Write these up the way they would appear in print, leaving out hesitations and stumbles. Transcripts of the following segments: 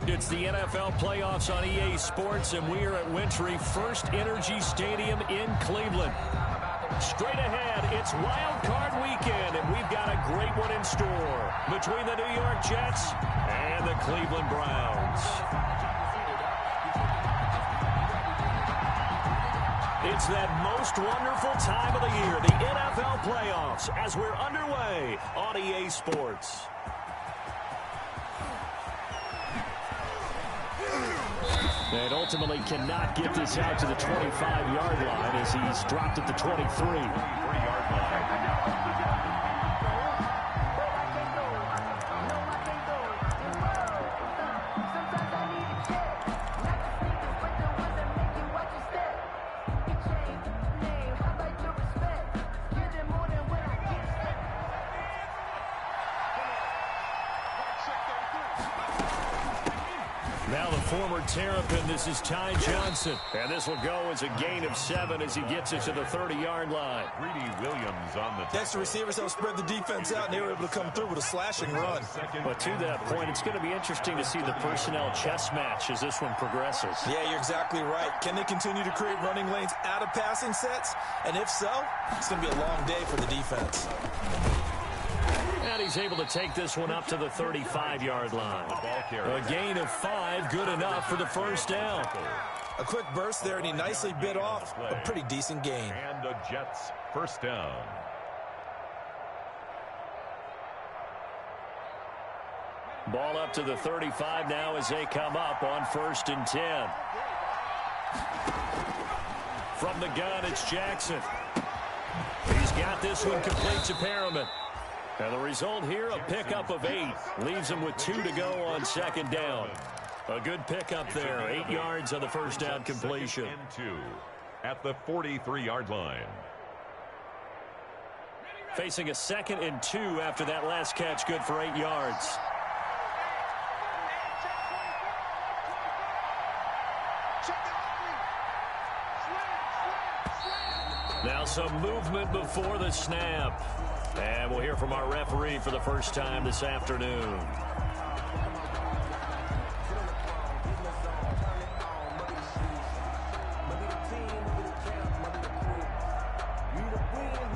It's the NFL playoffs on EA Sports, and we are at Wintry First Energy Stadium in Cleveland. Straight ahead, it's Wildcard weekend, and we've got a great one in store between the New York Jets and the Cleveland Browns. It's that most wonderful time of the year, the NFL playoffs, as we're underway on EA Sports. And ultimately cannot get this out to the 25-yard line as he's dropped at the 23-yard line. Now the former Terrapin, this is Ty Johnson. And this will go as a gain of 7 as he gets it to the 30-yard line. Greedy Williams on the That's the receivers help spread the defense out, and they were able to come through with a slashing run. But to that point, it's going to be interesting to see the personnel chess match as this one progresses. Yeah, you're exactly right. Can they continue to create running lanes out of passing sets? And if so, it's going to be a long day for the defense. And he's able to take this one up to the 35-yard line. A gain of 5, good enough for the first down. A quick burst there, and he nicely bit off a pretty decent gain. And the Jets first down. Ball up to the 35 now as they come up on 1st and 10. From the gun, it's Jackson. He's got this one complete to Perriman. And the result here, a pickup of 8. Leaves him with 2 to go on 2nd down. A good pickup there. 8 yards on the first down completion. Two at the 43-yard line. Facing a 2nd and 2 after that last catch, good for 8 yards. Now some movement before the snap. And we'll hear from our referee for the first time this afternoon.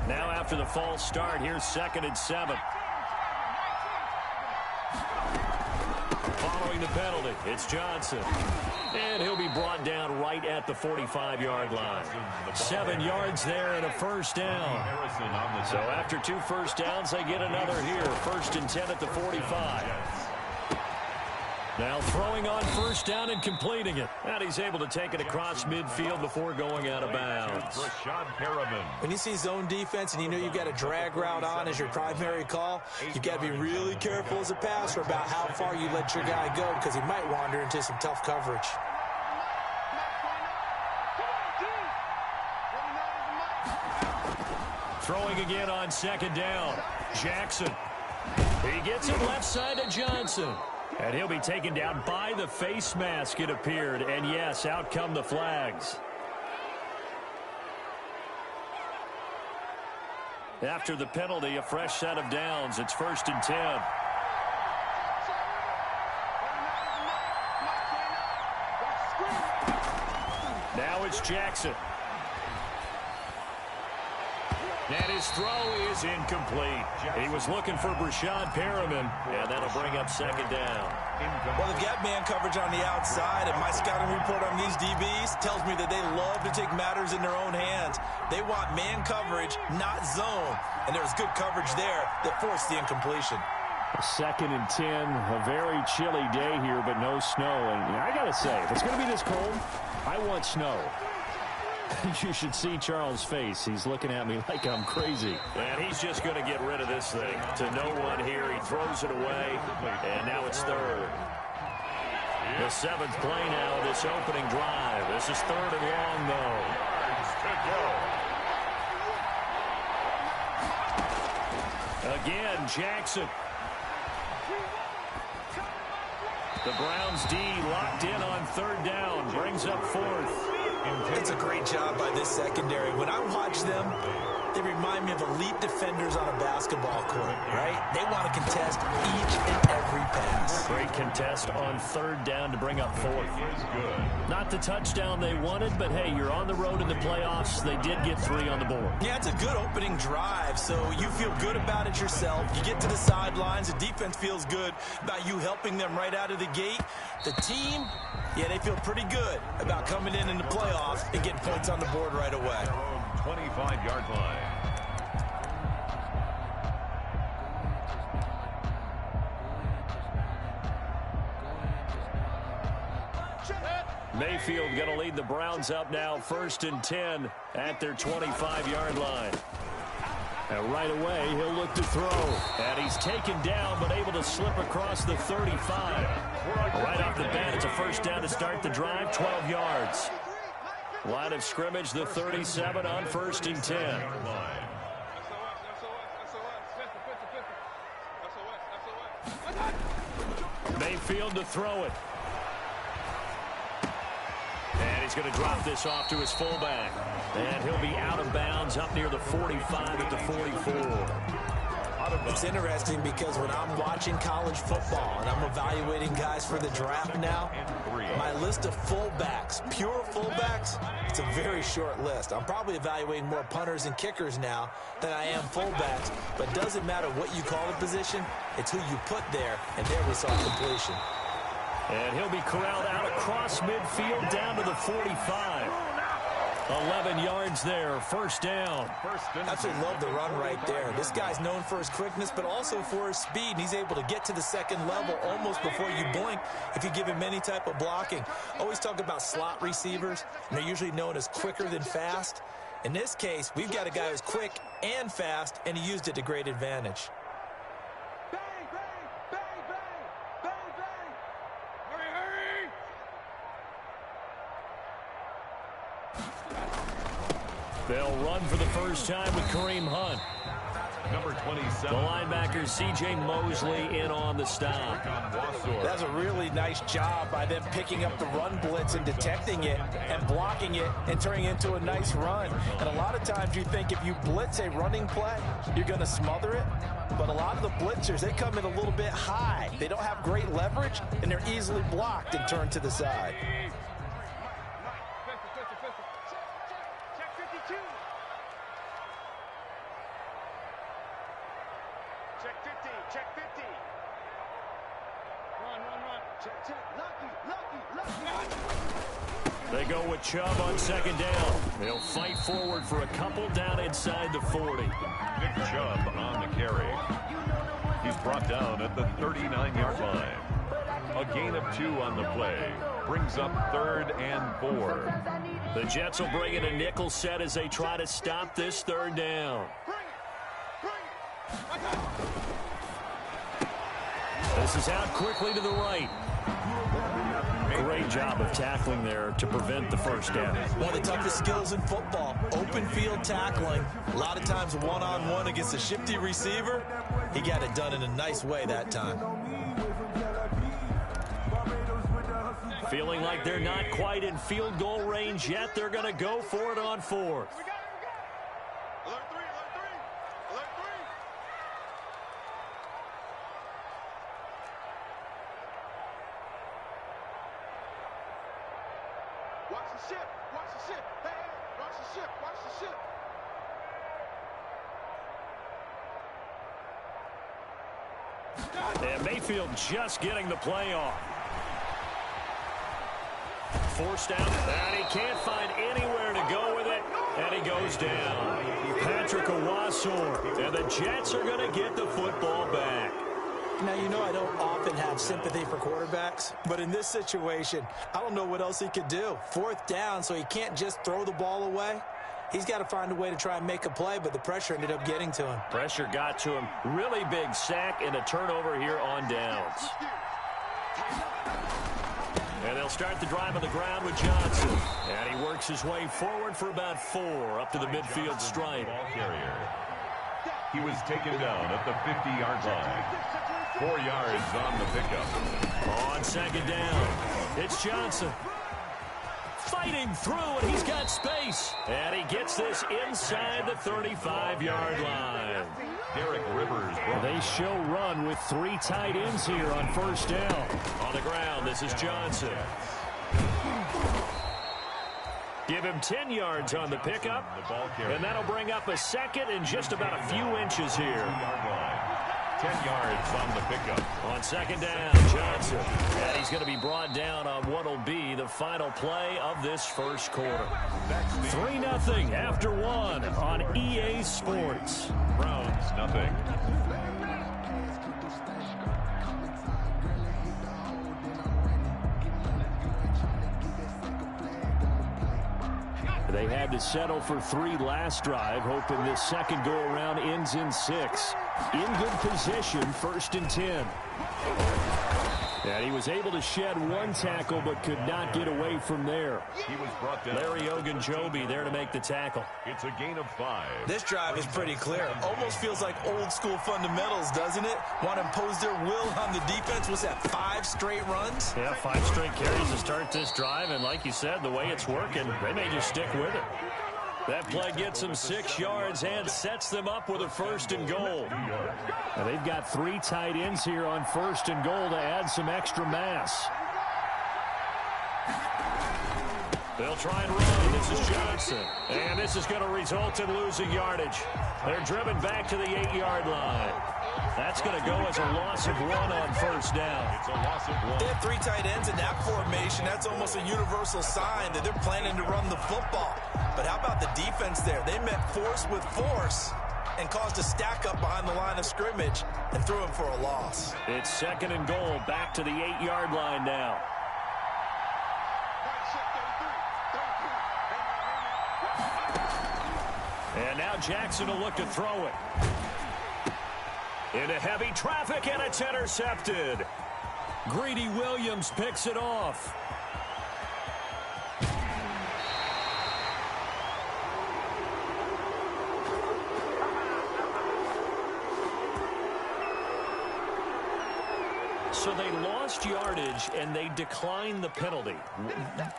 Now after the false start, here's 2nd and 7. Following the penalty, it's Johnson. And he'll be brought down right at the 45-yard line. 7 yards there and a first down. So after 2 first downs, they get another here. 1st and 10 at the 45. Now throwing on first down and completing it. And he's able to take it across midfield before going out of bounds. When you see zone defense and you know you've got a drag route on as your primary call, you've got to be really careful as a passer about how far you let your guy go because he might wander into some tough coverage. Throwing again on 2nd down. Jackson. He gets it left side to Johnson. And he'll be taken down by the face mask, it appeared. And yes, out come the flags. After the penalty, a fresh set of downs. It's 1st and 10. Now it's Jackson. And his throw is incomplete. He was looking for Brashad Perriman, and that'll bring up 2nd down. Well, they've got man coverage on the outside, and my scouting report on these DBs tells me that they love to take matters in their own hands. They want man coverage, not zone. And there was good coverage there that forced the incompletion. 2nd and 10, a very chilly day here, but no snow. And I got to say, if it's going to be this cold, I want snow. You should see Charles' face. He's looking at me like I'm crazy. And he's just going to get rid of this thing. To no one here, he throws it away, and now it's 3rd. The 7th play now, this opening drive. This is 3rd and long, though. Again, Jackson. The Browns D locked in on 3rd down, brings up 4th. It's a great job by this secondary. When I watch them, they remind me of elite defenders on a basketball court, right? They want to contest each and every pass. Great contest on 3rd down to bring up 4th. Not the touchdown they wanted, but hey, you're on the road in the playoffs. They did get 3 on the board. Yeah, it's a good opening drive, so you feel good about it yourself. You get to the sidelines. The defense feels good about you helping them right out of the gate. The team, yeah, they feel pretty good about coming in the playoffs and getting points on the board right away. 25-yard line. Mayfield going to lead the Browns up now, 1st and 10 at their 25-yard line. And right away, he'll look to throw. And he's taken down, but able to slip across the 35. Right off the bat, it's a 1st down to start the drive, 12 yards. Line of scrimmage, the 37 on 1st and 10. Mayfield to throw it. And he's going to drop this off to his fullback. And he'll be out of bounds up near the 45 at the 44. It's interesting because when I'm watching college football and I'm evaluating guys for the draft now, my list of fullbacks, pure fullbacks, it's a very short list. I'm probably evaluating more punters and kickers now than I am fullbacks, but it doesn't matter what you call the position, it's who you put there, and there we saw completion. And he'll be corralled out across midfield down to the 45. 11 yards there, 1st down. Absolutely love the run right there. This guy's known for his quickness, but also for his speed. And he's able to get to the 2nd level almost before you blink if you give him any type of blocking. Always talk about slot receivers, and they're usually known as quicker than fast. In this case, we've got a guy who's quick and fast, and he used it to great advantage. They'll run for the 1st time with Kareem Hunt. Number 27. The linebacker, C.J. Mosley, in on the stop. That's a really nice job by them picking up the run blitz and detecting it and blocking it and turning it into a nice run. And a lot of times you think if you blitz a running play, you're going to smother it. But a lot of the blitzers, they come in a little bit high. They don't have great leverage, and they're easily blocked and turned to the side. They go with Chubb on 2nd down. They'll fight forward for a couple down inside the 40. Nick Chubb on the carry. He's brought down at the 39-yard line. A gain of 2 on the play. Brings up 3rd and 4. The Jets will bring in a nickel set as they try to stop this 3rd down. This is out quickly to the right. Great job of tackling there to prevent the 1st down. One of the toughest skills in football, open field tackling. A lot of times one-on-one against a shifty receiver. He got it done in a nice way that time. Feeling like they're not quite in field goal range yet. They're going to go for it on 4th. And Mayfield just getting the play off. Forced out, and he can't find anywhere to go with it, and he goes down. Patrick Owasor, and the Jets are going to get the football back. Now, you know I don't often have sympathy for quarterbacks, but in this situation, I don't know what else he could do. 4th down, so he can't just throw the ball away. He's got to find a way to try and make a play, but the pressure ended up getting to him. Pressure got to him. Really big sack and a turnover here on downs. And they'll start the drive on the ground with Johnson. And he works his way forward for about 4 up to the midfield stripe. He was taken down at the 50-yard line. 4 yards on the pickup. On 2nd down, it's Johnson. Fighting through, and he's got space. And he gets this inside the 35-yard line. Derek Rivers. They show run with 3 tight ends here on first down. On the ground, this is Johnson. Give him 10 yards on the pickup, and that'll bring up a second and just about a few inches here. 10 yards on the pickup. On second down, Johnson. And he's going to be brought down on what will be the final play of this first quarter. 3-0 after 1 on EA Sports. Browns, nothing. They had to settle for 3 last drive, hoping this second go-around ends in 6. In good position, 1st and 10. And he was able to shed 1 tackle, but could not get away from there. He was brought down. Larry Ogunjobi there to make the tackle. It's a gain of 5. This drive is pretty clear. Almost feels like old school fundamentals, doesn't it? Want to impose their will on the defense. What's that, 5 straight runs? Yeah, 5 straight carries to start this drive. And like you said, the way it's working, they may just stick with it. That play gets them 6 yards and sets them up with a 1st and goal. Now they've got 3 tight ends here on 1st and goal to add some extra mass. They'll try and run. This is Johnson. And this is going to result in losing yardage. They're driven back to the 8-yard line. That's going to go as a loss of 1 on 1st down. It's a loss of 1. They have 3 tight ends in that formation. That's almost a universal sign that they're planning to run the football. But how about the defense there? They met force with force and caused a stack up behind the line of scrimmage and threw him for a loss. It's 2nd and goal, back to the 8-yard line now. And now Jackson will look to throw it. Into heavy traffic, and it's intercepted. Greedy Williams picks it off. So they lost yardage, and they declined the penalty.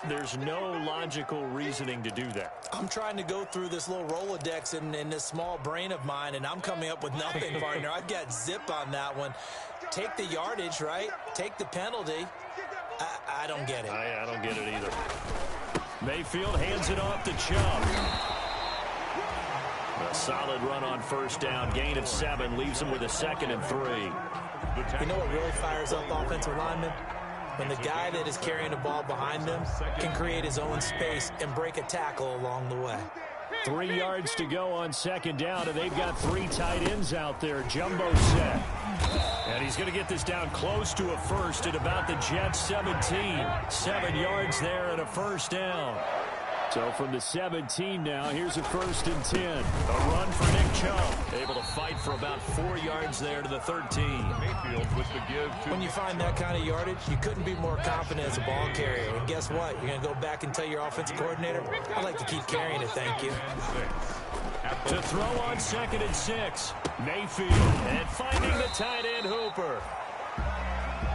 There's no logical reasoning to do that. I'm trying to go through this little Rolodex in this small brain of mine, and I'm coming up with nothing, partner. I've got zip on that one. Take the yardage, right? Take the penalty. I don't get it. I don't get it either. Mayfield hands it off to Chubb. A solid run on 1st down. Gain of 7 leaves him with a 2nd and 3. You know what really fires up offensive linemen? When the guy that is carrying the ball behind them can create his own space and break a tackle along the way. 3 yards to go on 2nd down, and they've got 3 tight ends out there. Jumbo set. And he's going to get this down close to a 1st at about the Jets 17. 7 yards there and a 1st down. So from the 17 now, here's a 1st and 10. A run for Nick Chubb. Able to fight for about 4 yards there to the 13. Mayfield with the give to. When you find that kind of yardage, you couldn't be more confident as a ball carrier. And guess what? You're going to go back and tell your offensive coordinator, I'd like to keep carrying it, thank you. To throw on 2nd and 6. Mayfield. And finding the tight end Hooper.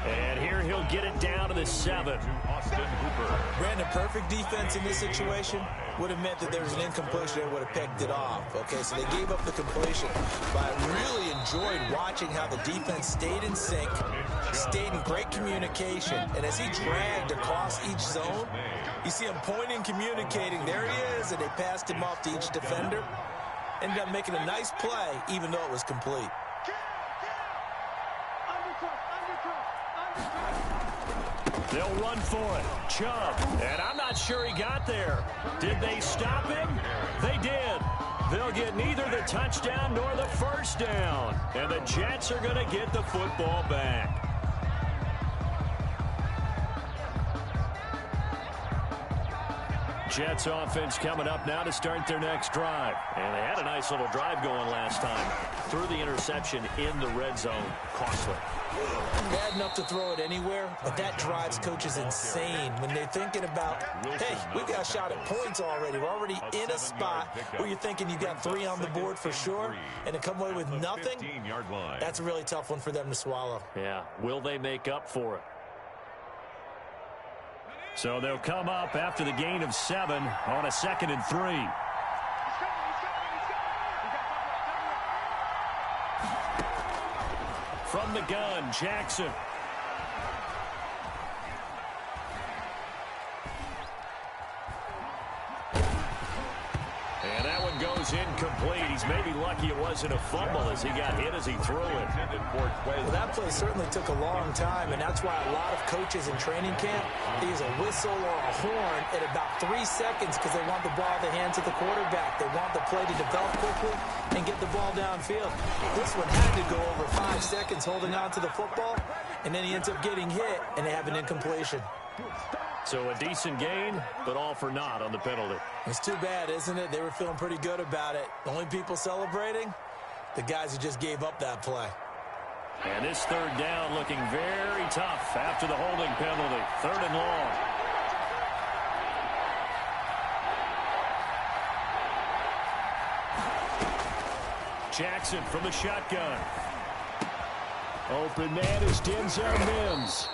And here he'll get it down to the 7. Austin Hooper. Brandon, perfect defense in this situation would have meant that there was an incompletion that would have picked it off. Okay, so they gave up the completion. But I really enjoyed watching how the defense stayed in sync, stayed in great communication. And as he dragged across each zone, you see him pointing, communicating. There he is, and they passed him off to each defender. Ended up making a nice play, even though it was complete. They'll run for it. Chubb. And I'm not sure he got there. Did they stop him? They did. They'll get neither the touchdown nor the 1st down. And the Jets are going to get the football back. Jets offense coming up now to start their next drive. And they had a nice little drive going last time. Threw the interception in the red zone. Costly. Bad enough to throw it anywhere, but that drives coaches insane when they're thinking about, hey, we've got a shot at points already. We're already in a spot where you're thinking you got 3 on the board for sure, and to come away with nothing, that's a really tough one for them to swallow. Yeah, will they make up for it? So they'll come up after the gain of 7 on a 2nd and 3. from the gun, Jackson. And that one goes incomplete. He's maybe lucky it wasn't a fumble as he got hit as he threw it. Well, that play certainly took a long time, and that's why a lot of coaches in training camp, they use a whistle or a horn at about 3 seconds because they want the ball in the hands of the quarterback. They want the play to develop quickly and get the ball downfield. This one had to go over 5 seconds holding on to the football, and then he ends up getting hit, and they have an incompletion. So a decent gain, but all for naught on the penalty. It's too bad, isn't it? They were feeling pretty good about it. The only people celebrating, the guys who just gave up that play. And this third down looking very tough after the holding penalty. 3rd and long. Jackson from the shotgun. Open man is Denzel Mims.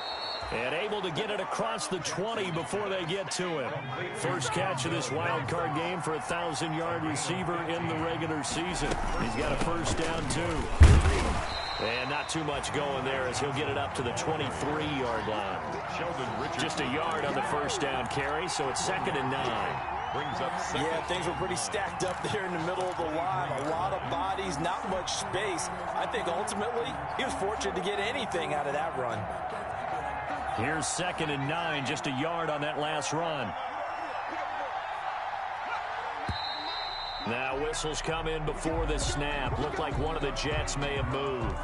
And able to get it across the 20 before they get to him. First catch of this wild card game for a 1,000-yard receiver in the regular season. He's got a first down, too. And not too much going there as he'll get it up to the 23-yard line. Just a yard on the first down carry, so it's 2nd and 9. Yeah, things were pretty stacked up there in the middle of the line. A lot of bodies, not much space. I think ultimately he was fortunate to get anything out of that run. Here's 2nd and 9, just a yard on that last run. Now whistles come in before the snap. Looked like one of the Jets may have moved.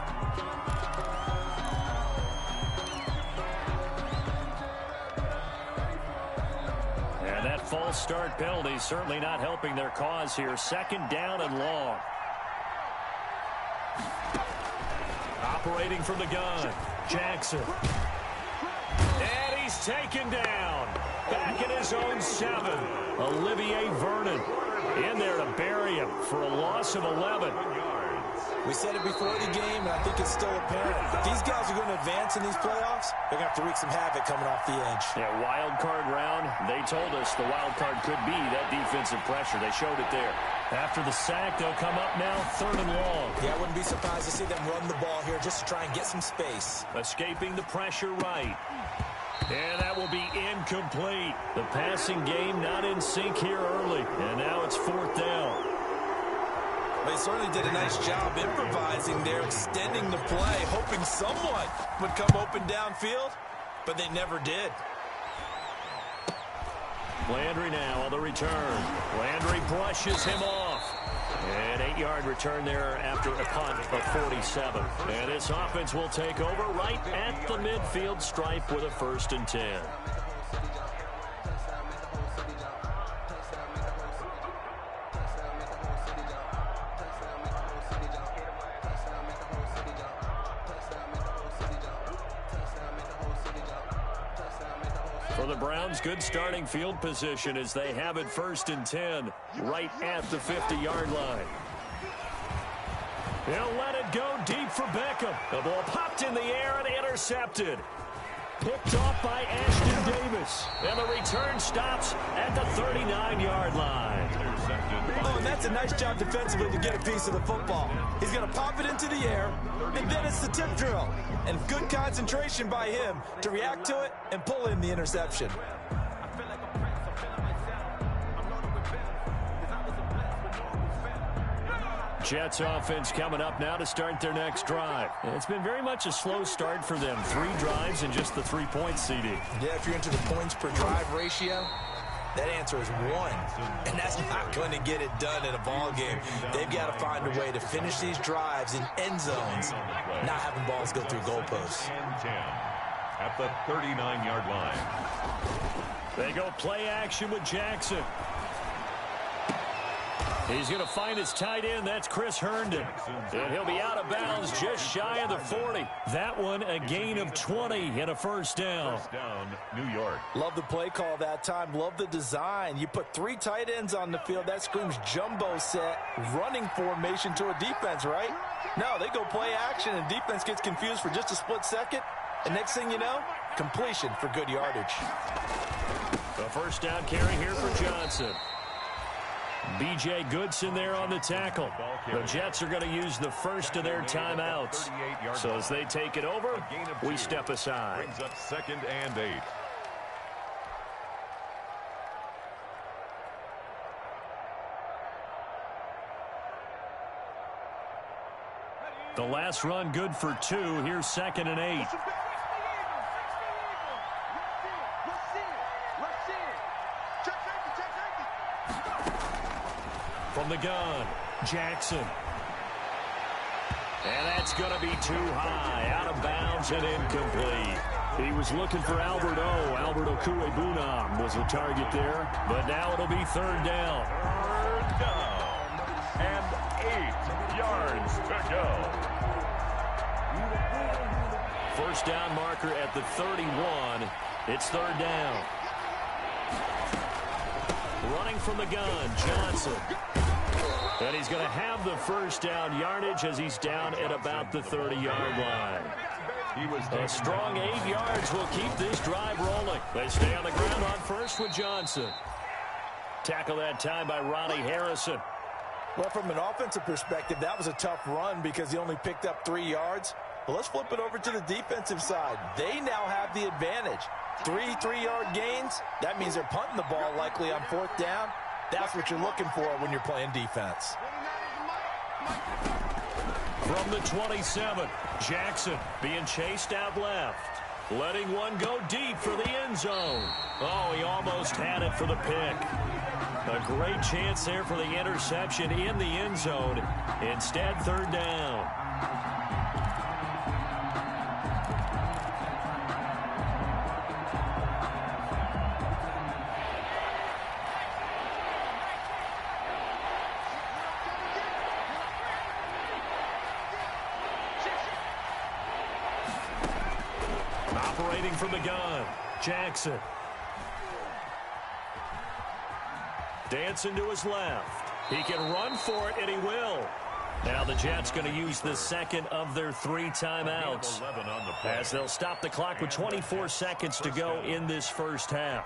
And that false start penalty certainly not helping their cause here. 2nd down and long. Operating from the gun, Jackson. And he's taken down. Back in his own 7. Olivier Vernon in there to bury him for a loss of 11. We said it before the game, and I think it's still apparent. If these guys are going to advance in these playoffs, they're going to have to wreak some havoc coming off the edge. Yeah, wild card round. They told us the wild card could be that defensive pressure. They showed it there. After the sack, they'll come up now 3rd and long. Yeah, I wouldn't be surprised to see them run the ball here just to try and get some space. Escaping the pressure right. And that will be incomplete. The passing game not in sync here early. And now it's 4th down. They certainly did a nice job improvising there, extending the play, hoping someone would come open downfield, but they never did. Landry now on the return. Landry brushes him off. An 8-yard return there after a punt of 47. And this offense will take over right at the midfield stripe with a 1st and 10. For the Browns, good starting field position as they have it 1st and 10 right at the 50-yard line. He'll let it go deep for Beckham. The ball popped in the air and intercepted. Picked off by Ashton Davis. And the return stops at the 39-yard line. Oh, and that's a nice job defensively to get a piece of the football. He's going to pop it into the air, and then it's the tip drill. And good concentration by him to react to it and pull in the interception. Jets offense coming up now to start their next drive. It's been very much a slow start for them. 3 drives and just the 3 points, CD. Yeah, if you're into the points per drive ratio, that answer is 1. And that's not going to get it done in a ball game. They've got to find a way to finish these drives in end zones, not having balls go through goalposts. At the 39-yard line. They go play action with Jackson. He's going to find his tight end. That's Chris Herndon. And he'll be out of bounds just shy of the 40. That one a gain of 20 and a 1st down. 1st down, New York. Love the play call that time. Love the design. You put 3 tight ends on the field. That screams jumbo set, running formation to a defense, right? No, they go play action, and defense gets confused for just a split second. And next thing you know, completion for good yardage. The 1st down carry here for Johnson. B.J. Goodson there on the tackle. The Jets are going to use the first of their timeouts. So as they take it over, we step aside. Brings up 2nd and 8. The last run good for 2. Here's 2nd and 8. From the gun, Jackson. And that's going to be too high. Out of bounds and incomplete. He was looking for Albert O. Albert Okuebunam was the target there. But now it'll be 3rd down. 3rd down. And 8 yards to go. First down marker at the 31. It's 3rd down. Running from the gun, Johnson. And he's going to have the first down yardage as he's down at about the 30-yard line. A strong 8 yards will keep this drive rolling. They stay on the ground on first with Johnson. Tackle that time by Ronnie Harrison. Well, from an offensive perspective, that was a tough run because he only picked up 3 yards. But let's flip it over to the defensive side. They now have the advantage. 3 3-yard gains. That means they're punting the ball likely on 4th down. That's what you're looking for when you're playing defense. From the 27, Jackson being chased out left. Letting one go deep for the end zone. Oh, he almost had it for the pick. A great chance there for the interception in the end zone. Instead, 3rd down. Operating from the gun, Jackson. Dancing to his left. He can run for it, and he will. Now the Jets going to use the 2nd of their 3 timeouts as they'll stop the clock with 24 seconds to go in this first half.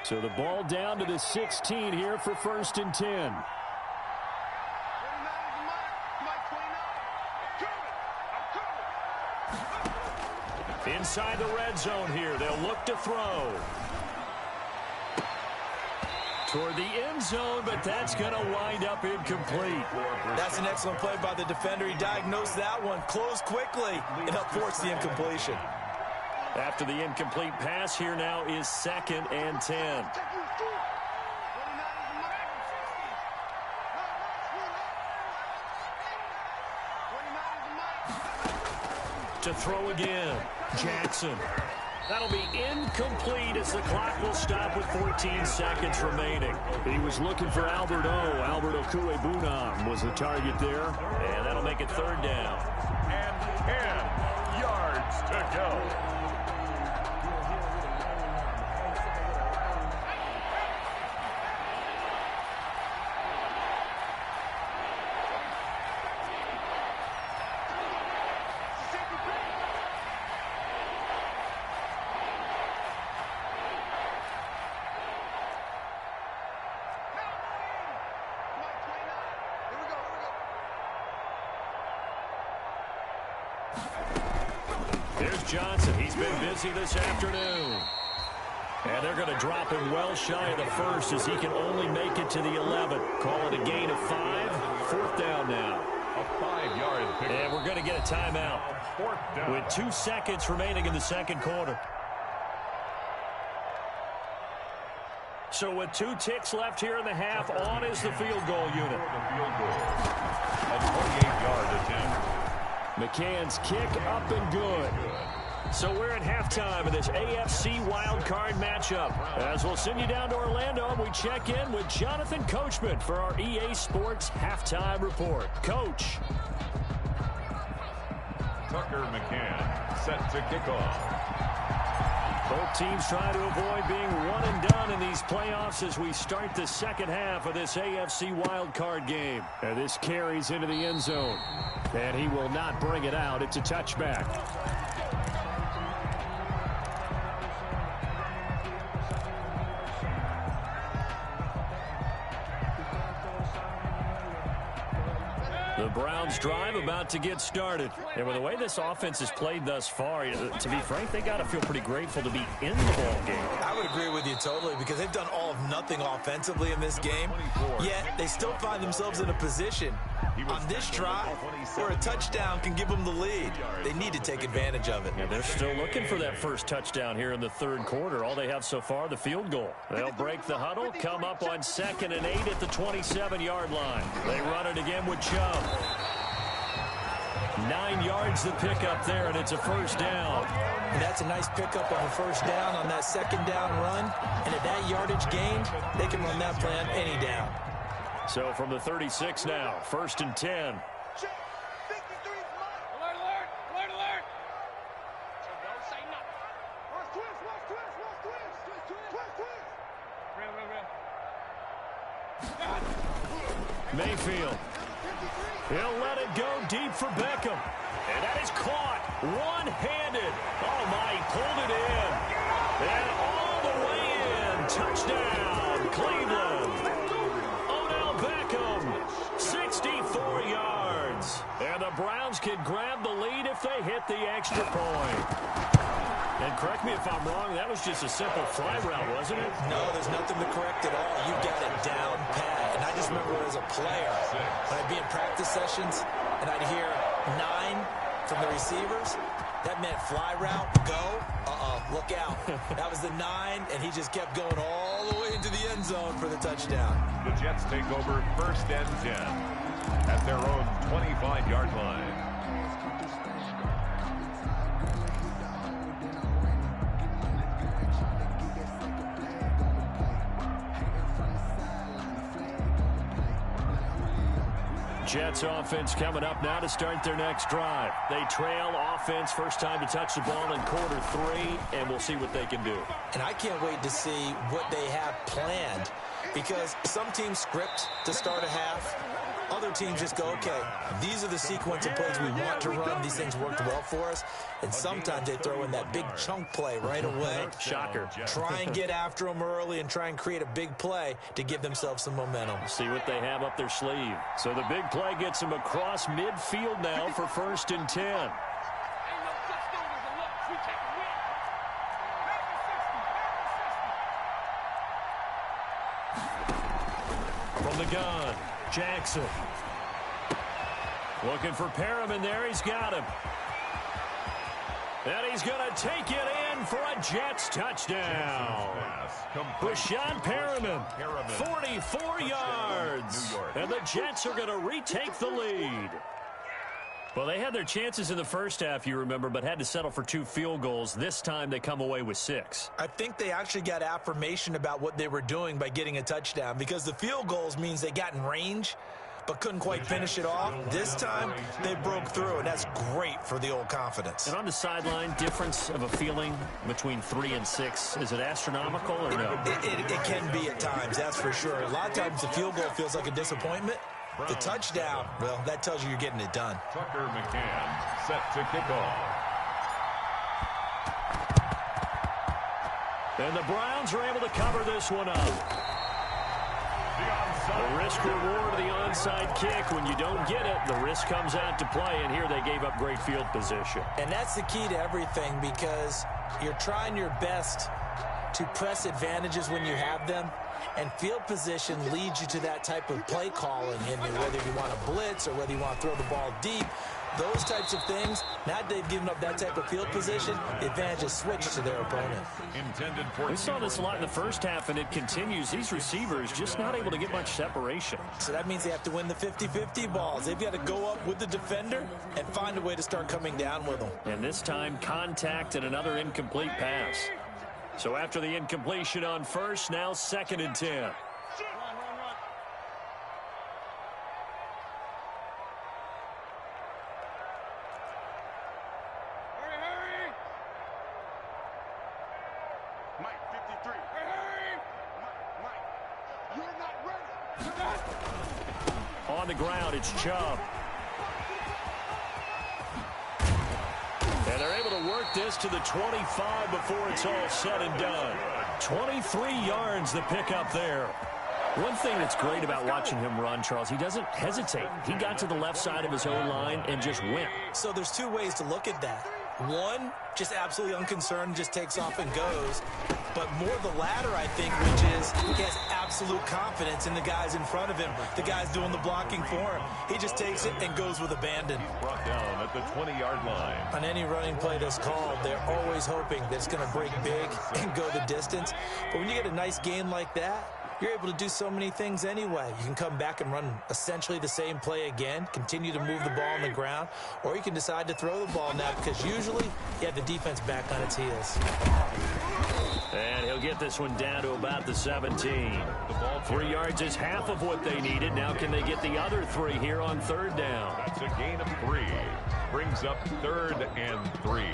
So the ball down to the 16 here for 1st and 10. Inside the red zone here. They'll look to throw. Toward the end zone, but that's going to wind up incomplete. That's an excellent play by the defender. He diagnosed that one, closed quickly, and helped force the incompletion. After the incomplete pass, here now is 2nd and 10. To throw again, Jackson. That'll be incomplete as the clock will stop with 14 seconds remaining. He was looking for Albert O. Albert Okuebunam was the target there. And that'll make it 3rd down. And 10 yards to go. There's Johnson. He's been busy this afternoon. And they're going to drop him well shy of the first as he can only make it to the 11. Call it a gain of 5. 4th down now. A 5-yard pick. And we're going to get a timeout. 4th down. With 2 seconds remaining in the 2nd quarter. So with 2 ticks left here in the half, on is the field goal unit. A 28-yard attempt. McCann's kick up and good. So we're at halftime of this AFC Wildcard matchup. As we'll send you down to Orlando, and we check in with Jonathan Coachman for our EA Sports Halftime Report. Coach. Tucker McCann set to kick off. Both teams try to avoid being one and done in these playoffs as we start the 2nd half of this AFC wildcard game. And this carries into the end zone. And he will not bring it out. It's a touchback. Browns drive about to get started. And with the way this offense has played thus far, to be frank, they got to feel pretty grateful to be in the ball game. I would agree with you totally because they've done all of nothing offensively in this game, yet they still find themselves in a position on this drive where a touchdown can give them the lead. They need to take advantage of it. Yeah, they're still looking for that first touchdown here in the third quarter. All they have so far, the field goal. They'll break the huddle, come up on 2nd and 8 at the 27-yard line. They run it again with Chubb. 9 yards the pickup there, and it's a first down. And that's a nice pickup on a first down on that second down run. And at that yardage gained, they can run that play on any down. So from the 36 now, 1st and 10. Alert, alert, alert, alert. So don't say nothing. Watch twist, watch twist, watch twist. Twist, twist. Real, real, real. Mayfield. He'll let it go deep for Beckham. And that is caught one-handed. Oh, my, he pulled it in. And all the way in. Touchdown, Cleveland. Odell Beckham, 64 yards. And the Browns can grab the lead if they hit the extra point. And correct me if I'm wrong, that was just a simple fly route, wasn't it? No, there's nothing to correct at all. You got it down pat. And I just remember as a player, when I'd be in practice sessions and I'd hear 9 from the receivers, that meant fly route, go, look out. That was the 9, and he just kept going all the way into the end zone for the touchdown. The Jets take over 1st and 10 at their own 25-yard line. Jets offense coming up now to start their next drive. They trail offense, first time to touch the ball in quarter 3, and we'll see what they can do. And I can't wait to see what they have planned because some teams script to start a half. Other teams just go, okay, these are the sequence of plays we want to run. These things worked well for us. And sometimes they throw in that big chunk play right away. Shocker. Try and get after them early and try and create a big play to give themselves some momentum. See what they have up their sleeve. So the big play gets them across midfield now for 1st and 10. Ain't no such thing as a look. We take a win. From the gun, Jackson. Looking for Perriman there. He's got him. And he's going to take it in for a Jets touchdown. Rashad Perriman, 44 yards. And the Jets are going to retake the lead. Well, they had their chances in the first half, you remember, but had to settle for 2 field goals. This time they come away with 6. I think they actually got affirmation about what they were doing by getting a touchdown because the field goals means they got in range but couldn't quite finish it off. This time, they broke through, and that's great for the old confidence. And on the sideline, difference of a feeling between 3 and 6, is it astronomical or no? It can be at times, that's for sure. A lot of times the field goal feels like a disappointment. The touchdown, well, that tells you you're getting it done. Tucker McCann set to kick off. And the Browns are able to cover this one up. The risk-reward of the onside kick. When you don't get it, the risk comes out to play, and here they gave up great field position. And that's the key to everything because you're trying your best to press advantages when you have them, and field position leads you to that type of play calling, and whether you want to blitz or whether you want to throw the ball deep, those types of things. Now that they've given up that type of field position, the advantage is switched to their opponent. We saw this a lot in the first half, and it continues. These receivers just not able to get much separation. So that means they have to win the 50-50 balls. They've got to go up with the defender and find a way to start coming down with them. And this time, contact and another incomplete pass. So after the incompletion on first, now 2nd and 10. On the ground, it's Chubb. And they're able to work this to the 25 before it's all said and done. 23 yards the pickup there. One thing that's great about watching him run, Charles, he doesn't hesitate. He got to the left side of his own line and just went. So there's two ways to look at that. One, just absolutely unconcerned, just takes off and goes. But more the latter, I think, which is he has absolute confidence in the guys in front of him, the guys doing the blocking for him. He just takes it and goes with abandon. He's brought down at the 20-yard line. On any running play that's called, they're always hoping that it's going to break big and go the distance. But when you get a nice gain like that, you're able to do so many things anyway. You can come back and run essentially the same play again, continue to move the ball on the ground, or you can decide to throw the ball now because usually you have the defense back on its heels. And he'll get this one down to about the 17. 3 yards is half of what they needed. Now can they get the other 3 here on third down? That's a gain of 3. Brings up 3rd and 3.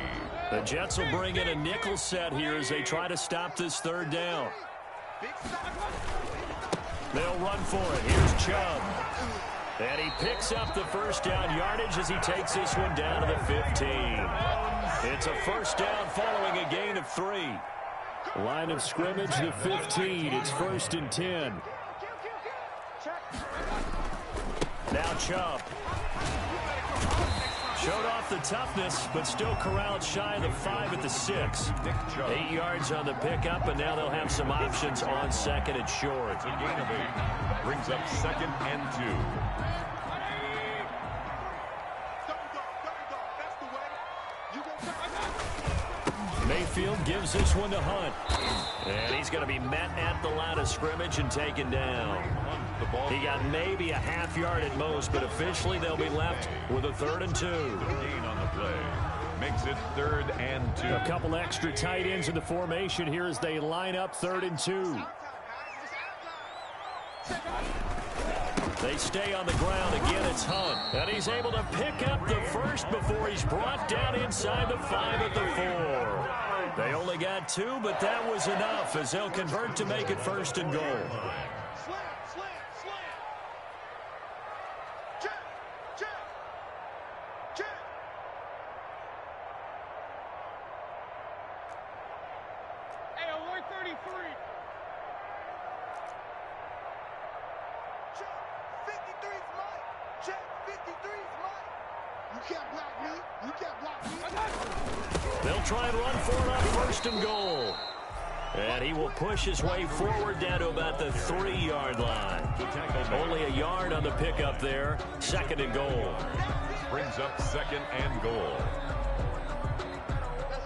The Jets will bring in a nickel set here as they try to stop this third down. They'll run for it. Here's Chubb. And he picks up the first down yardage as he takes this one down to the 15. It's a first down following a gain of 3. Line of scrimmage, the 15. It's 1st and 10. Now Chubb. Showed off the toughness, but still corralled shy of the 5 at the 6. 8 yards on the pickup, and now they'll have some options on 2nd and short. It's a gain of 8. Brings up 2nd and 2. Mayfield gives this one to Hunt. And he's going to be met at the line of scrimmage and taken down. He got maybe a half yard at most, but officially they'll be left with a 3rd and 2. Gain on the play. Makes it 3rd and 2. A couple extra tight ends in the formation here as they line up 3rd and 2. They stay on the ground. Again, it's Hunt. And he's able to pick up the first before he's brought down inside the 5 at the 4. They only got 2, but that was enough as they'll convert to make it 1st and goal. Hey, alert 33. Check, 53's mine. Check, 53's mine. You can't block me. You can't block me. They'll try and run for it on 1st and goal. And he will push his way forward down to about the 3-yard line. Only a yard on the pickup there. 2nd and goal. Brings up 2nd and goal.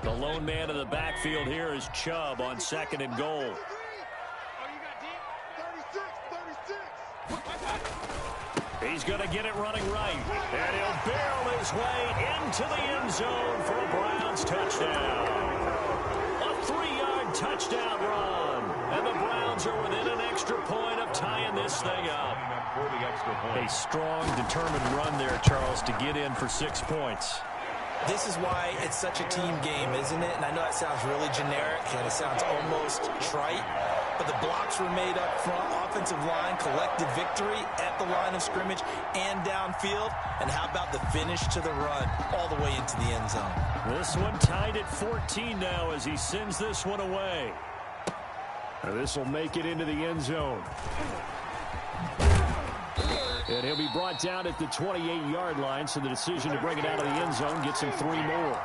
The lone man in the backfield here is Chubb on 2nd and goal. Oh, you got deep? 36. He's going to get it running right. And he'll barrel his way into the end zone for a Browns touchdown. A 3-yard touchdown run. And the Browns are within an extra point of tying this thing up. For the extra point. A strong, determined run there, Charles, to get in for 6 points. This is why it's such a team game, isn't it? And I know that sounds really generic and it sounds almost trite, but the blocks were made up front. Offensive line collected victory at the line of scrimmage and downfield. And how about the finish to the run all the way into the end zone? This one tied at 14 now as he sends this one away. Now this will make it into the end zone. And he'll be brought down at the 28-yard line, so the decision to bring it out of the end zone gets him 3 more.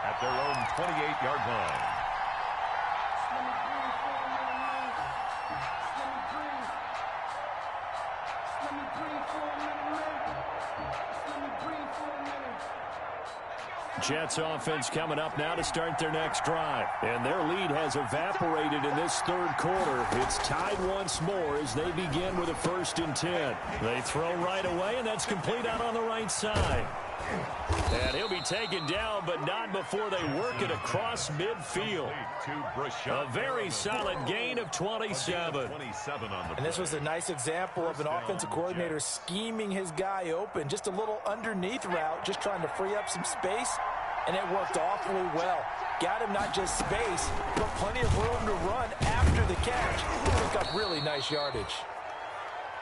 At their own 28-yard line. Jets offense coming up now to start their next drive. And their lead has evaporated in this 3rd quarter. It's tied once more as they begin with a 1st and 10. They throw right away, and that's complete out on the right side. And he'll be taken down, but not before they work it across midfield. A very solid gain of 27. And this was a nice example of an offensive coordinator scheming his guy open. Just a little underneath route, just trying to free up some space, and it worked awfully well. Got him not just space, but plenty of room to run after the catch. Took up really nice yardage.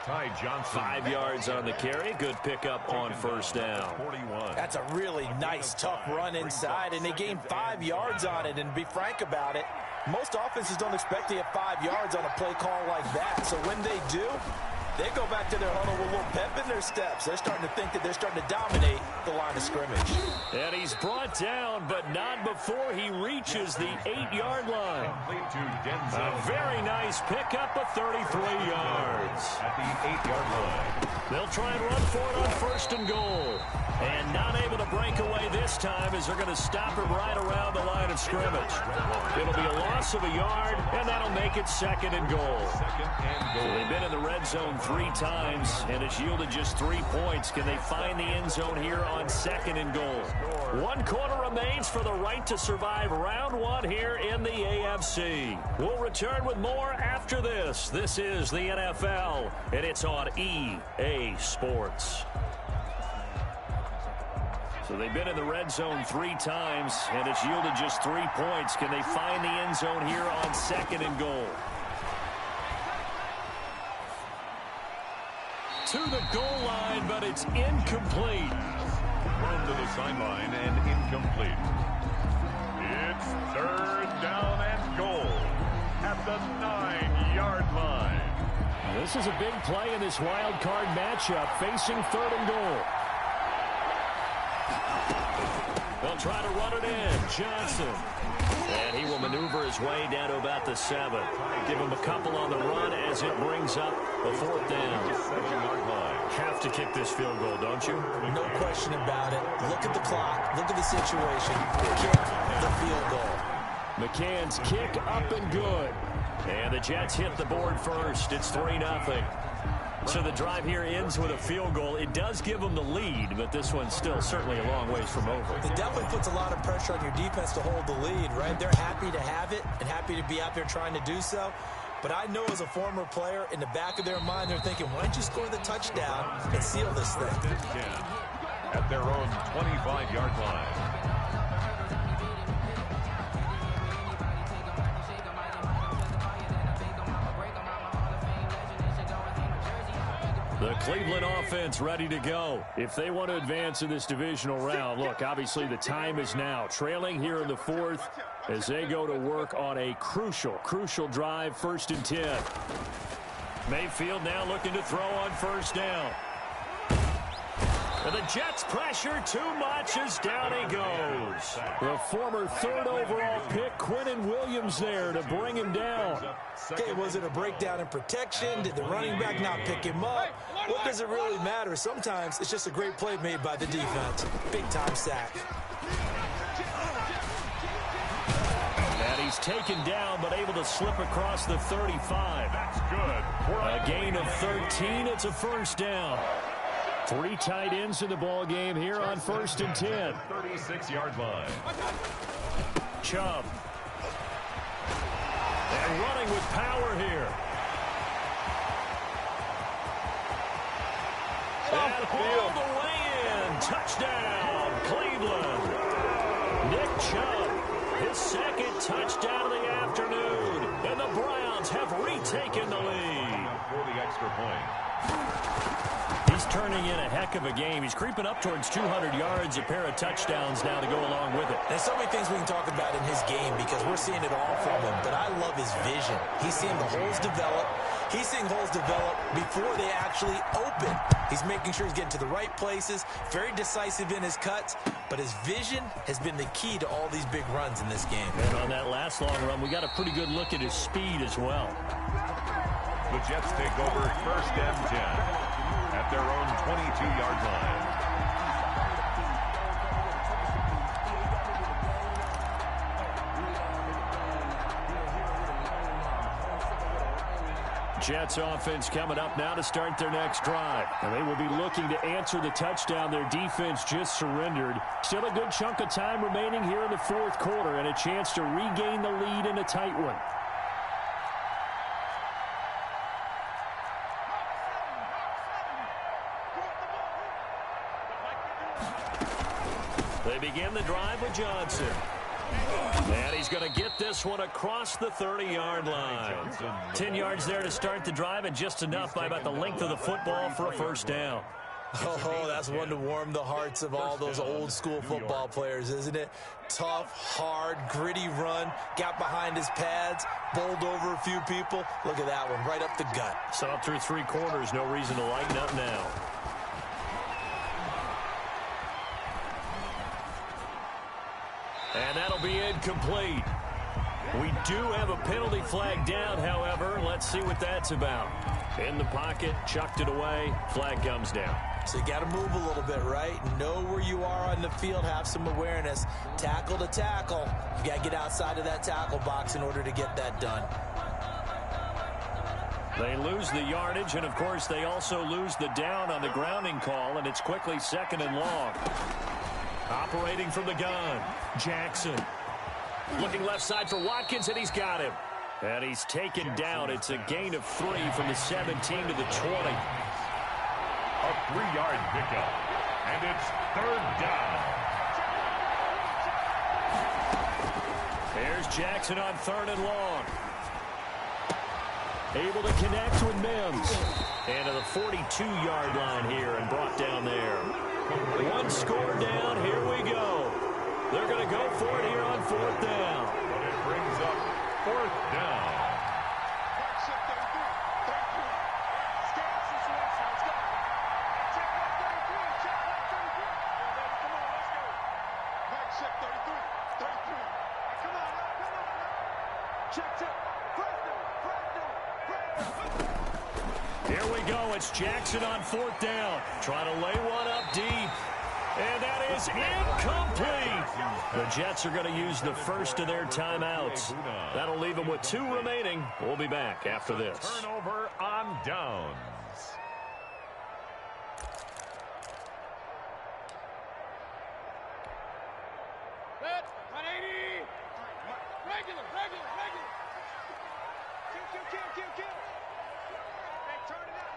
Ty Johnson. 5 yards on the carry. Good pickup on first down. 41. That's a really nice, tough run inside, and they gained 5 yards on it. And to be frank about it, most offenses don't expect to get 5 yards on a play call like that. So when they do, they go back to their huddle with a little pep in their steps. They're starting to think that they're starting to dominate the line of scrimmage. And he's brought down, but not before he reaches the 8-yard line. A very nice pickup of 33 yards. At the 8-yard line. They'll try and run for it on first and goal. And not able to break away this time as they're going to stop him right around the line of scrimmage. It'll be a loss of a yard, and that'll make it second and goal. So they've been in the red zone 3 times, and it's yielded just 3 points. Can they find the end zone here on second and goal? 1 quarter remains for the right to survive round 1 here in the AFC. We'll return with more after this. This is the NFL, and it's on EA Sports. So they've been in the red zone 3 times, and it's yielded just 3 points. Can they find the end zone here on second and goal? To the goal line, but it's incomplete. Thrown to the sideline and incomplete. It's third down and goal at the 9-yard line. This is a big play in this wild card matchup, facing third and goal. They'll try to run it in. Johnson. And he will maneuver his way down to about the 7. Give him a couple on the run as it brings up a 4th down. 7-yard line. Have to kick this field goal, don't you? No question about it. Look at the clock. Look at the situation. Kick the field goal. McCann's kick up and good. And the Jets hit the board first. It's 3-0. So the drive here ends with a field goal. It does give them the lead, but this one's still certainly a long ways from over. It definitely puts a lot of pressure on your defense to hold the lead, right? They're happy to have it and happy to be out there trying to do so. But I know as a former player, in the back of their mind, they're thinking, why don't you score the touchdown and seal this thing? 10 at their own 25-yard line. The Cleveland offense ready to go. If they want to advance in this divisional round, look, obviously the time is now. Trailing here in the 4th as they go to work on a crucial drive, 1st and 10. Mayfield now looking to throw on first down. And the Jets pressure too much as down he goes. The former 3rd overall pick, Quinnen Williams there to bring him down. Okay, was it a breakdown in protection? Did the running back not pick him up? What does it really matter? Sometimes it's just a great play made by the defense. Big-time sack. And he's taken down, but able to slip across the 35. That's good. A gain of 13. It's a first down. 3 tight ends in the ball game here on 1st and 10. 36-yard line. Chubb. And running with power here. And all the way in. Touchdown, Cleveland. Nick Chubb, his 2nd touchdown of the afternoon. And the Browns have retaken the lead. For the extra point. He's turning in a heck of a game. He's creeping up towards 200 yards, a pair of touchdowns now to go along with it. There's so many things we can talk about in his game because we're seeing it all from him, but I love his vision. He's seeing the holes develop. He's seeing holes develop before they actually open. He's making sure he's getting to the right places, very decisive in his cuts, but his vision has been the key to all these big runs in this game. And on that last long run, we got a pretty good look at his speed as well. The Jets take over 1st and 10 at their own 22-yard line. Jets offense coming up now to start their next drive. And they will be looking to answer the touchdown their defense just surrendered. Still a good chunk of time remaining here in the 4th quarter and a chance to regain the lead in a tight one. They begin the drive with Johnson. And he's going to get this one across the 30-yard line. 10 yards there to start the drive, and just enough by about the length of the football for a first down. Oh, that's one to warm the hearts of all those old-school football players, isn't it? Tough, hard, gritty run, got behind his pads, bowled over a few people. Look at that one, right up the gut. Saw through 3 quarters, no reason to lighten up now. And that'll be incomplete. We do have a penalty flag down, however. Let's see what that's about. In the pocket, chucked it away, flag comes down. So you got to move a little bit, right? Know where you are on the field, have some awareness. Tackle to tackle. You got to get outside of that tackle box in order to get that done. They lose the yardage, and of course they also lose the down on the grounding call, and it's quickly 2nd and long. Operating from the gun, Jackson. Looking left side for Watkins, and he's got him. And he's taken down. It's a gain of 3 from the 17 to the 20. A 3-yard pickup, and it's 3rd down. There's Jackson on 3rd and long. Able to connect with Mims. And to the 42-yard line here and brought down there. 1 score down. Here we go. They're going to go for it here on 4th down. But it brings up 4th down. Here we go. It's Jackson on 4th down. Trying to lay one up deep. And that is incomplete. The Jets are going to use the first of their timeouts. That'll leave them with 2 remaining. We'll be back after this. Turnover on downs. Set, 180. Regular. Kill. Hey, turn it up.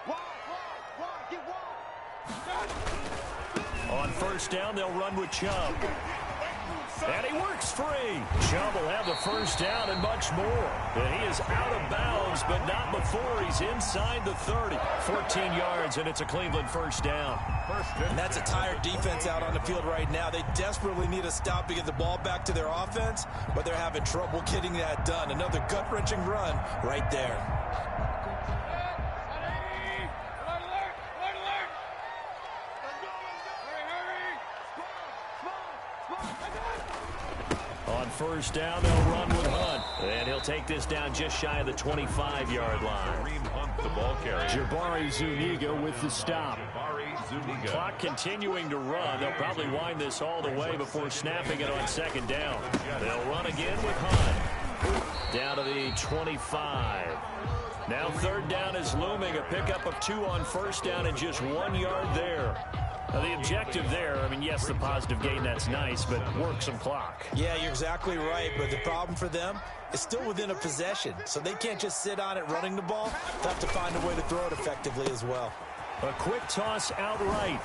Wall, get wall. On 1st down, they'll run with Chubb. And he works free. Chubb will have the first down and much more. And he is out of bounds, but not before he's inside the 30. 14 yards, and it's a Cleveland first down. And that's a tired defense out on the field right now. They desperately need a stop to get the ball back to their offense, but they're having trouble getting that done. Another gut-wrenching run right there. On 1st down, they'll run with Hunt. And he'll take this down just shy of the 25-yard line. Kareem Hunt, the ball carrier. Jabari Zuniga with the stop. Jabari Zuniga. Clock continuing to run. They'll probably wind this all the way before snapping it on 2nd down. They'll run again with Hunt. Down to the 25. Now 3rd down is looming. A pickup of 2 on 1st down and just 1 yard there. Now the objective there, I mean, yes, the positive gain, that's nice, but work some clock. Yeah, you're exactly right, but the problem for them is still within a possession, so they can't just sit on it running the ball. They'll have to find a way to throw it effectively as well. A quick toss outright.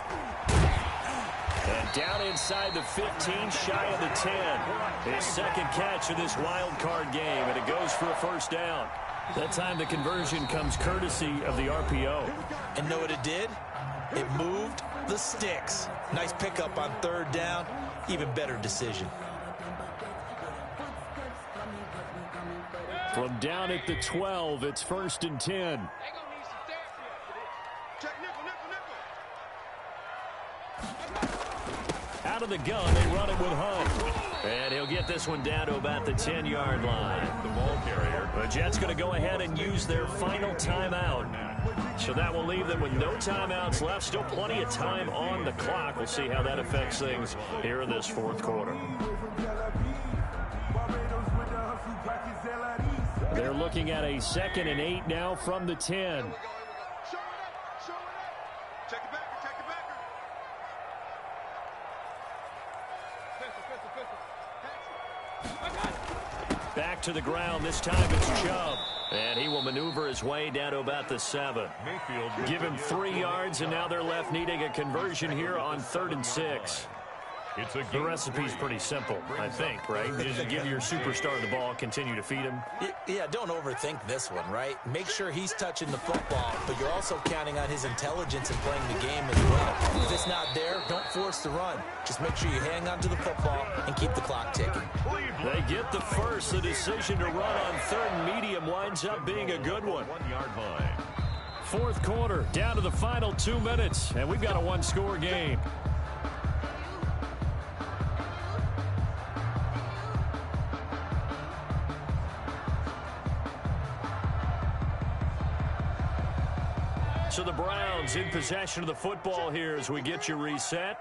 And down inside the 15, shy of the 10. His 2nd catch of this wild card game, and it goes for a first down. That time the conversion comes courtesy of the RPO. And know what it did? It moved the sticks. Nice pickup on 3rd down. Even better decision. From down at the 12, it's 1st and 10. Out of the gun, they run it with Hunt. And he'll get this one down to about the 10-yard line. The ball carrier. The Jets going to go ahead and use their final timeout. So that will leave them with no timeouts left. Still plenty of time on the clock. We'll see how that affects things here in this 4th quarter. They're looking at a 2nd and 8 now from the 10. Back to the ground. This time it's Chubb. And he will maneuver his way down to about the 7. Mayfield. Give him 3 yards, and now they're left needing a conversion here on 3rd and 6. It's a The recipe's pretty simple, I think, right? You just give your superstar the ball, continue to feed him. Yeah, don't overthink this one, right? Make sure he's touching the football, but you're also counting on his intelligence in playing the game as well. If it's not there, don't force the run. Just make sure you hang on to the football and keep the clock ticking. They get the first. The decision to run on third and medium winds up being a good one. 1 yard line. Fourth quarter, down to the final 2 minutes, and we've got a one-score game. So the Browns in possession of the football here as we get you reset.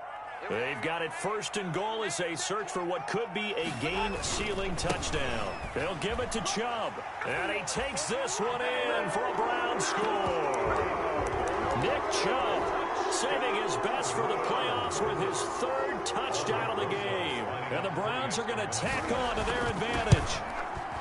They've got it first and goal as they search for what could be a game-sealing touchdown. They'll give it to Chubb, and he takes this one in for a Browns score. Nick Chubb saving his best for the playoffs with his third touchdown of the game. And the Browns are going to tack on to their advantage.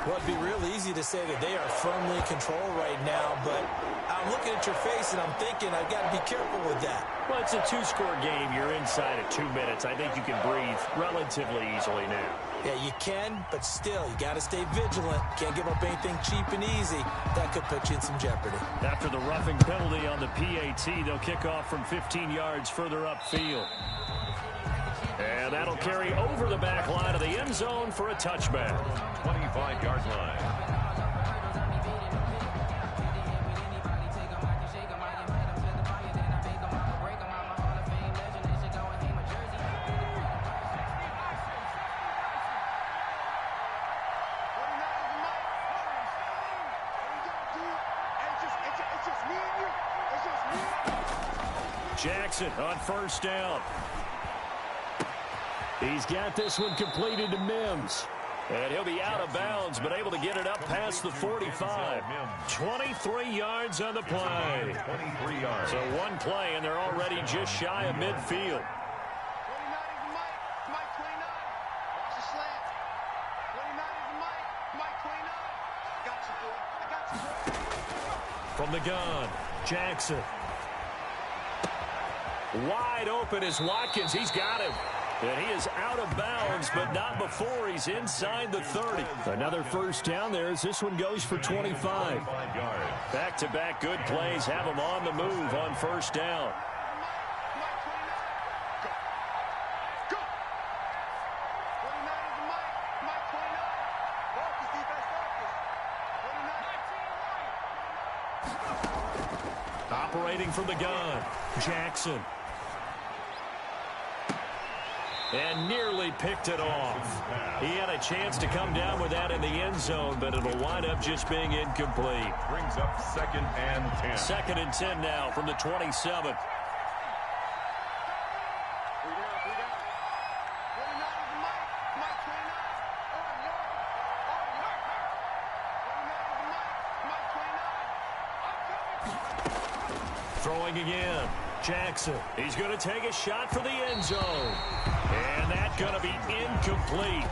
Well, it'd be real easy to say that they are firmly in control right now, but I'm looking at your face and I'm thinking I've got to be careful with that. Well, it's a two-score game. You're inside at 2 minutes. I think you can breathe relatively easily now. Yeah, you can, but still, you got to stay vigilant. Can't give up anything cheap and easy. That could put you in some jeopardy. After the roughing penalty on the PAT, they'll kick off from 15 yards further upfield. And that'll carry over the back line of the end zone for a touchback. 25-yard line. Jackson on first down. He's got this one completed to Mims. And he'll be out of bounds, but able to get it up past the 45. 23 yards on the play. 23 yards. So one play, and they're already just shy of midfield. From the gun, Jackson. Wide open is Watkins. He's got him. And he is out of bounds, but not before he's inside the 30. Another first down there as this one goes for 25. Back-to-back good plays have him on the move on first down. Operating from the gun, Jackson. And nearly picked it off. He had a chance to come down with that in the end zone, but it'll wind up just being incomplete. Brings up 2nd and 10. 2nd and 10 now from the 27. Throwing again. Jackson. He's going to take a shot for the end zone. And that's going to be incomplete.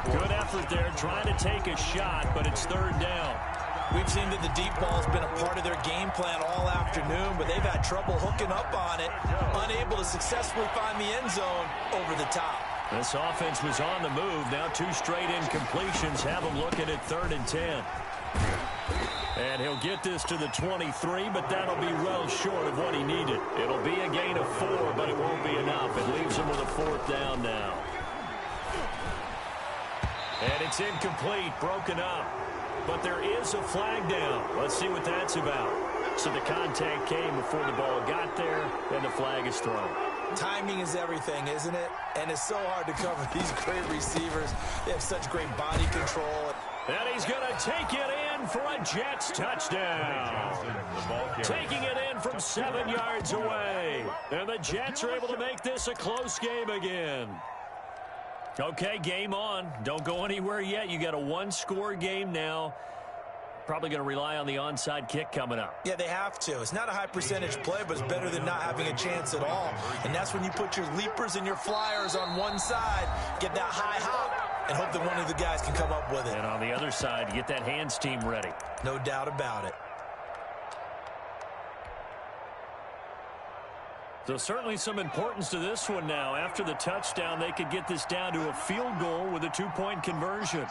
Good effort there trying to take a shot, but it's third down. We've seen that the deep ball's been a part of their game plan all afternoon, but they've had trouble hooking up on it, unable to successfully find the end zone over the top. This offense was on the move. Now 2 straight incompletions have them looking at 3rd and 10. And he'll get this to the 23, but that'll be well short of what he needed. It'll be a gain of 4, but it won't be enough. It leaves him with a 4th down now. And it's incomplete, broken up. But there is a flag down. Let's see what that's about. So the contact came before the ball got there, and the flag is thrown. Timing is everything, isn't it? And it's so hard to cover these great receivers. They have such great body control. And he's going to take it in for a Jets touchdown. Taking it in from 7 yards away. And the Jets are able to make this a close game again. Okay, game on. Don't go anywhere yet. You got a one-score game now. Probably going to rely on the onside kick coming up. Yeah, they have to. It's not a high percentage play, but it's better than not having a chance at all. And that's when you put your leapers and your flyers on one side, get that high hop, and hope that one of the guys can come up with it. And on the other side, get that hands team ready. No doubt about it. So certainly some importance to this one now. After the touchdown, they could get this down to a field goal with a two-point conversion.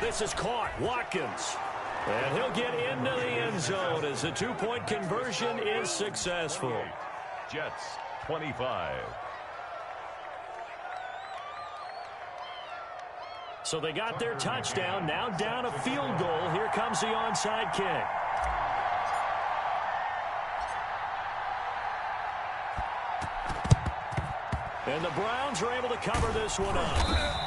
This is caught. Watkins. And he'll get into the end zone as the two-point conversion is successful. Jets 25. So they got their touchdown. Now down a field goal. Here comes the onside kick. And the Browns are able to cover this one up.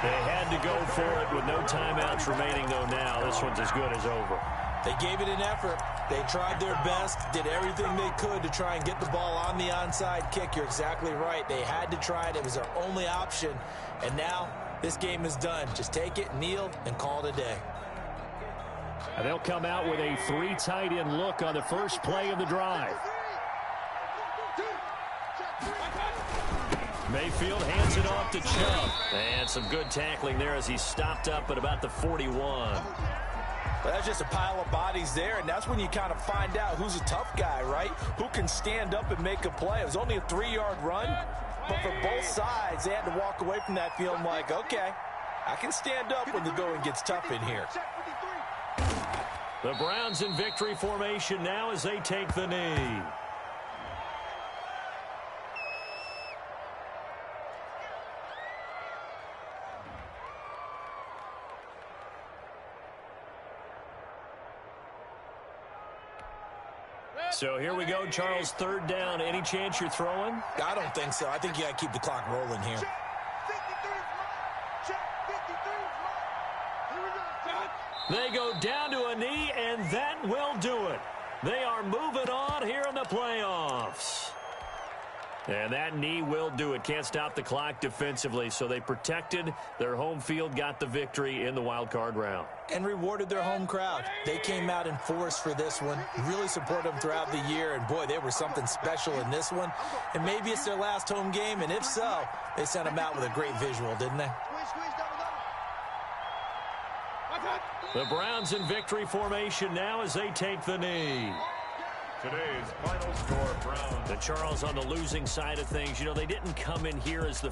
They had to go for it with no timeouts remaining, though. Now this one's as good as over. They gave it an effort. They tried their best, did everything they could to try and get the ball on the onside kick. You're exactly right. They had to try it. It was their only option. And now this game is done. Just take it, kneel, and call it a day. And they'll come out with a three tight end look on the first play of the drive. Mayfield hands it off to Chubb. And some good tackling there as he stopped up at about the 41. Well, that's just a pile of bodies there, and that's when you kind of find out who's a tough guy, right? Who can stand up and make a play. It was only a 3-yard run, but for both sides, they had to walk away from that feeling like, okay, I can stand up when the going gets tough in here. The Browns in victory formation now as they take the knee. So here we go, Charles, third down. Any chance you're throwing? I don't think so. I think you got to keep the clock rolling here. They go down to a knee, and that will do it. They are moving on here in the playoffs. And that knee will do it. Can't stop the clock defensively, so they protected their home field, got the victory in the wild card round. And rewarded their home crowd. They came out in force for this one. Really supported them throughout the year. And, boy, they were something special in this one. And maybe it's their last home game. And if so, they sent them out with a great visual, didn't they? The Browns in victory formation now as they take the knee. Today's final score, Browns. The Charles on the losing side of things. You know, they didn't come in here as the